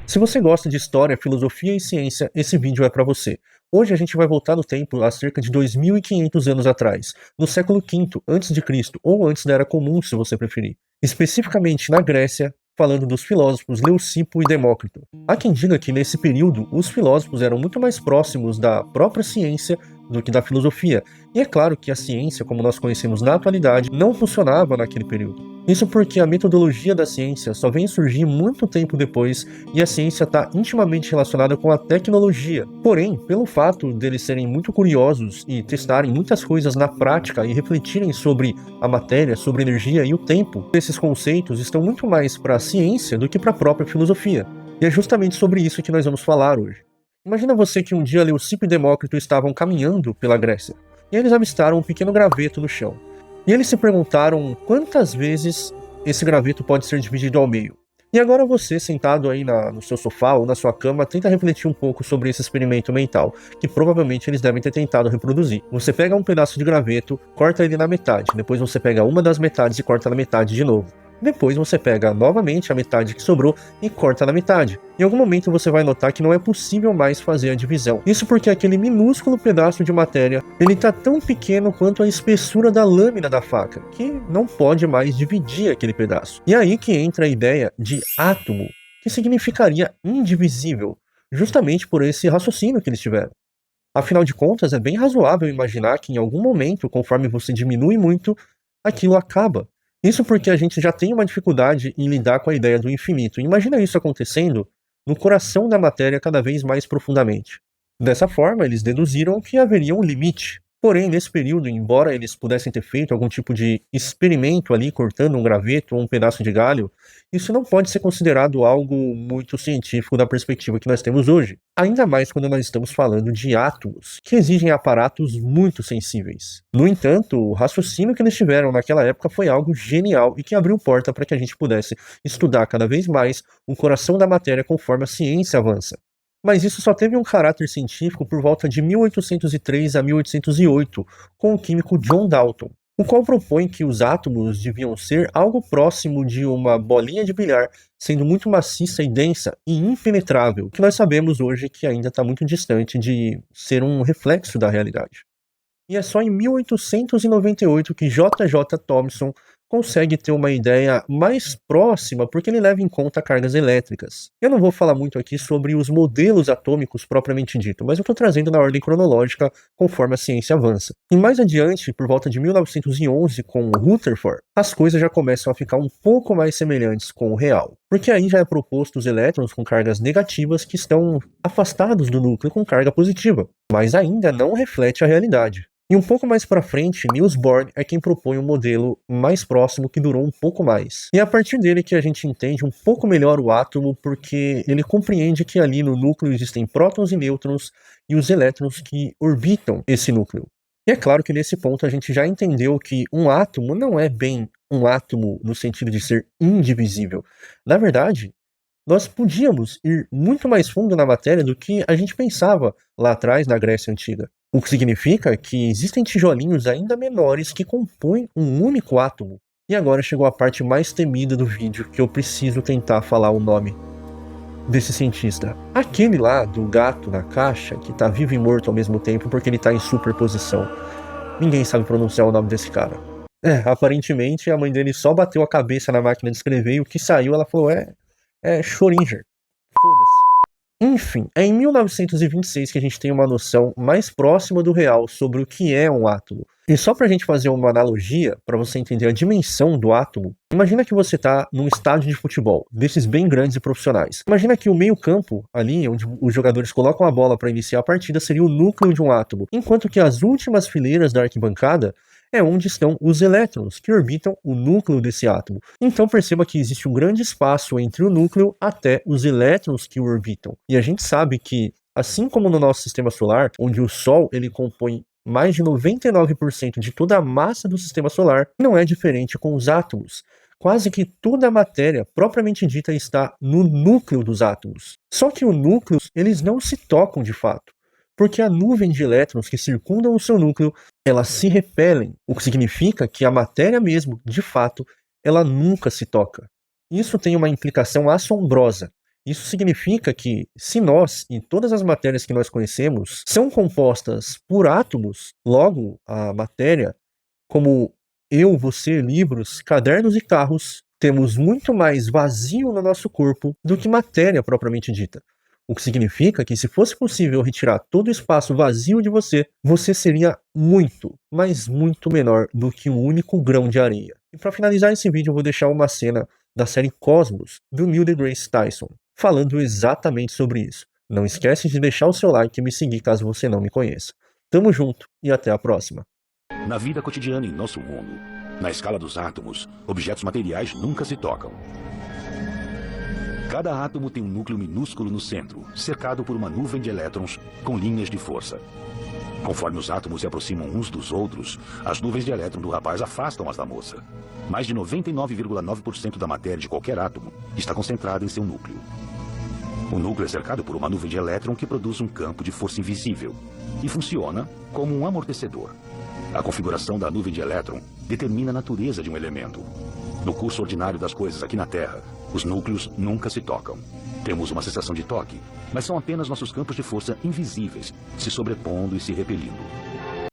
Se você gosta de história, filosofia e ciência, esse vídeo é para você. Hoje a gente vai voltar no tempo a cerca de 2.500 anos atrás, no século V a.C., ou antes da Era Comum, se você preferir. Especificamente na Grécia, falando dos filósofos Leucipo e Demócrito. Há quem diga que nesse período os filósofos eram muito mais próximos da própria ciência do que da filosofia. E é claro que a ciência, como nós conhecemos na atualidade, não funcionava naquele período. Isso porque a metodologia da ciência só vem surgir muito tempo depois e a ciência está intimamente relacionada com a tecnologia. Porém, pelo fato deles serem muito curiosos e testarem muitas coisas na prática e refletirem sobre a matéria, sobre a energia e o tempo, esses conceitos estão muito mais para a ciência do que para a própria filosofia. E é justamente sobre isso que nós vamos falar hoje. Imagina você que um dia Leucipo e Demócrito estavam caminhando pela Grécia, e eles avistaram um pequeno graveto no chão. E eles se perguntaram quantas vezes esse graveto pode ser dividido ao meio. E agora você, sentado aí no seu sofá ou na sua cama, tenta refletir um pouco sobre esse experimento mental, que provavelmente eles devem ter tentado reproduzir. Você pega um pedaço de graveto, corta ele na metade, depois você pega uma das metades e corta na metade de novo. Depois você pega novamente a metade que sobrou e corta na metade. Em algum momento você vai notar que não é possível mais fazer a divisão. Isso porque aquele minúsculo pedaço de matéria, ele está tão pequeno quanto a espessura da lâmina da faca, que não pode mais dividir aquele pedaço. E aí que entra a ideia de átomo, que significaria indivisível, justamente por esse raciocínio que eles tiveram. Afinal de contas, é bem razoável imaginar que em algum momento, conforme você diminui muito, aquilo acaba. Isso porque a gente já tem uma dificuldade em lidar com a ideia do infinito. Imagina isso acontecendo no coração da matéria cada vez mais profundamente. Dessa forma, eles deduziram que haveria um limite. Porém, nesse período, embora eles pudessem ter feito algum tipo de experimento ali, cortando um graveto ou um pedaço de galho, isso não pode ser considerado algo muito científico da perspectiva que nós temos hoje. Ainda mais quando nós estamos falando de átomos, que exigem aparatos muito sensíveis. No entanto, o raciocínio que eles tiveram naquela época foi algo genial e que abriu porta para que a gente pudesse estudar cada vez mais o coração da matéria conforme a ciência avança. Mas isso só teve um caráter científico por volta de 1803 a 1808, com o químico John Dalton, o qual propõe que os átomos deviam ser algo próximo de uma bolinha de bilhar, sendo muito maciça e densa e impenetrável, que nós sabemos hoje que ainda está muito distante de ser um reflexo da realidade. E é só em 1898 que J.J. Thomson consegue ter uma ideia mais próxima, porque ele leva em conta cargas elétricas. Eu não vou falar muito aqui sobre os modelos atômicos propriamente dito, mas eu estou trazendo na ordem cronológica conforme a ciência avança. E mais adiante, por volta de 1911, com Rutherford, as coisas já começam a ficar um pouco mais semelhantes com o real. Porque aí já é proposto os elétrons com cargas negativas que estão afastados do núcleo com carga positiva, mas ainda não reflete a realidade. E um pouco mais para frente, Niels Bohr é quem propõe um modelo mais próximo que durou um pouco mais. E é a partir dele que a gente entende um pouco melhor o átomo, porque ele compreende que ali no núcleo existem prótons e nêutrons e os elétrons que orbitam esse núcleo. E é claro que nesse ponto a gente já entendeu que um átomo não é bem um átomo no sentido de ser indivisível. Na verdade, nós podíamos ir muito mais fundo na matéria do que a gente pensava lá atrás na Grécia Antiga. O que significa que existem tijolinhos ainda menores que compõem um único átomo. E agora chegou a parte mais temida do vídeo, que eu preciso tentar falar o nome desse cientista. Aquele lá do gato na caixa, que tá vivo e morto ao mesmo tempo porque ele tá em superposição. Ninguém sabe pronunciar o nome desse cara. Aparentemente a mãe dele só bateu a cabeça na máquina de escrever e o que saiu ela falou é Schrödinger. Foda-se. Enfim, é em 1926 que a gente tem uma noção mais próxima do real sobre o que é um átomo. E só pra gente fazer uma analogia, para você entender a dimensão do átomo, imagina que você tá num estádio de futebol, desses bem grandes e profissionais. Imagina que o meio-campo, ali onde os jogadores colocam a bola para iniciar a partida, seria o núcleo de um átomo, enquanto que as últimas fileiras da arquibancada é onde estão os elétrons, que orbitam o núcleo desse átomo. Então perceba que existe um grande espaço entre o núcleo até os elétrons que o orbitam. E a gente sabe que, assim como no nosso sistema solar, onde o Sol ele compõe mais de 99% de toda a massa do sistema solar, não é diferente com os átomos. Quase que toda a matéria propriamente dita está no núcleo dos átomos. Só que os núcleos, eles não se tocam de fato, porque a nuvem de elétrons que circundam o seu núcleo, elas se repelem, o que significa que a matéria mesmo, de fato, ela nunca se toca. Isso tem uma implicação assombrosa. Isso significa que, se nós e todas as matérias que nós conhecemos são compostas por átomos, logo a matéria, como eu, você, livros, cadernos e carros, temos muito mais vazio no nosso corpo do que matéria propriamente dita. O que significa que, se fosse possível retirar todo o espaço vazio de você, você seria muito, mas muito menor do que um único grão de areia. E para finalizar esse vídeo, eu vou deixar uma cena da série Cosmos, do Neil deGrasse Tyson, falando exatamente sobre isso. Não esquece de deixar o seu like e me seguir caso você não me conheça. Tamo junto e até a próxima. Na vida cotidiana em nosso mundo, na escala dos átomos, objetos materiais nunca se tocam. Cada átomo tem um núcleo minúsculo no centro, cercado por uma nuvem de elétrons com linhas de força. Conforme os átomos se aproximam uns dos outros, as nuvens de elétron do rapaz afastam as da moça. Mais de 99,9% da matéria de qualquer átomo está concentrada em seu núcleo. O núcleo é cercado por uma nuvem de elétron que produz um campo de força invisível e funciona como um amortecedor. A configuração da nuvem de elétron determina a natureza de um elemento. No curso ordinário das coisas aqui na Terra, os núcleos nunca se tocam. Temos uma sensação de toque, mas são apenas nossos campos de força invisíveis, se sobrepondo e se repelindo.